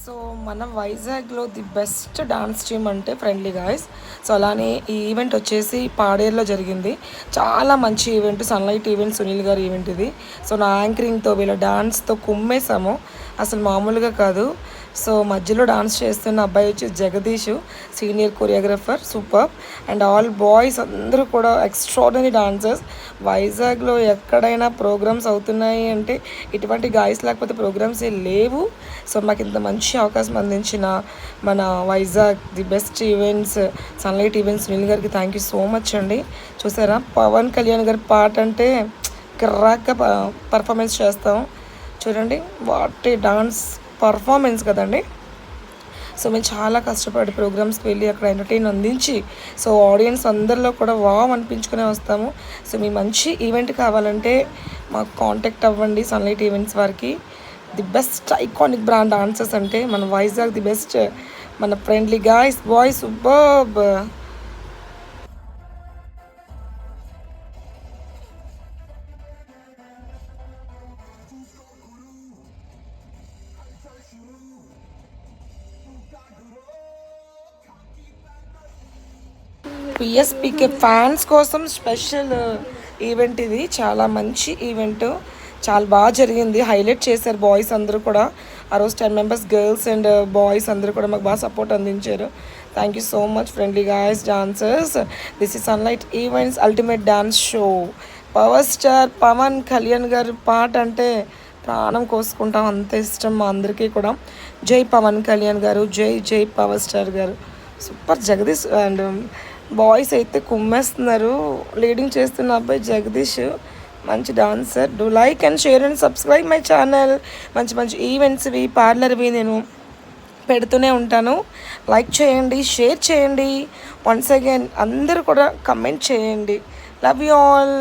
So మన వైజాగ్లో the best dance team అంటే ఫ్రెండ్లీ గాయ్స్. సో అలానే ఈ ఈవెంట్ వచ్చేసి పాడేరులో జరిగింది. చాలా మంచి ఈవెంట్, సన్లైట్ ఈవెంట్, సునీల్ గారి ఈవెంట్ ఇది. సో నా యాంకరింగ్తో వీళ్ళ డాన్స్తో కుమ్మేశాము, అసలు మామూలుగా కాదు. సో మధ్యలో డాన్స్ చేస్తున్న అబ్బాయి వచ్చి Jagadish, senior choreographer, super. And all boys అందరూ కూడా ఎక్స్ట్రాడనరీ డాన్సర్స్. వైజాగ్లో ఎక్కడైనా ప్రోగ్రామ్స్ అవుతున్నాయి అంటే ఇటువంటి గాయస్ లేకపోతే ప్రోగ్రామ్స్ ఏ లేవు. సో మాకు ఇంత మంచి అవకాశం అందించిన మన Vizag the best events, sunlight events Sunil గారికి థ్యాంక్ యూ సో మచ్ అండి. చూసారా, పవన్ కళ్యాణ్ గారి పాట అంటే క్రాక్గా పర్ఫార్మెన్స్ చేస్తాం. చూడండి, వాట్ ఏ డాన్స్ పర్ఫార్మెన్స్ కదండి. సో మేము చాలా కష్టపడి ప్రోగ్రామ్స్కి వెళ్ళి అక్కడ ఎంటర్టైన్ అందించి సో ఆడియన్స్ అందరిలో కూడా వావ్ అనిపించుకునే వస్తాము. సో మీ మంచి ఈవెంట్ కావాలంటే మాకు కాంటాక్ట్ అవ్వండి సన్లైట్ ఈవెంట్స్ వారికి. The best iconic brand dancers అంటే మన వైజాగ్ ది బెస్ట్, మన friendly guys, boys, superb. PSPK fans కోసం స్పెషల్ ఈవెంట్ ఇది. చాలా మంచి ఈవెంట్, చాలా బాగా జరిగింది. హైలైట్ చేశారు బాయ్స్ అందరూ కూడా. ఆ రోజు 10 మెంబర్స్ గర్ల్స్ అండ్ బాయ్స్ అందరూ కూడా మాకు బాగా సపోర్ట్ అందించారు. Thank you so much friendly guys dancers. This is Sunlight Events Ultimate Dance Show. Power star Pawan Kalyan గారి పాట అంటే ప్రాణం కోసుకుంటాం, అంత ఇష్టం మా అందరికీ కూడా. జై పవన్ కళ్యాణ్ గారు, జై జై పవర్ స్టార్ గారు. సూపర్. జగదీష్ అండ్ బాయ్స్ అయితే కుమ్మేస్తున్నారు. లీడింగ్ చేస్తున్న అబ్బాయి జగదీష్ మంచి dancer. Do like and share and subscribe my channel. మంచి మంచి ఈవెంట్స్వి, పార్లర్వి నేను పెడుతూనే ఉంటాను. లైక్ చేయండి, షేర్ చేయండి. వన్స్ అగైన్ అందరూ కూడా కమెంట్ చేయండి. Love you all.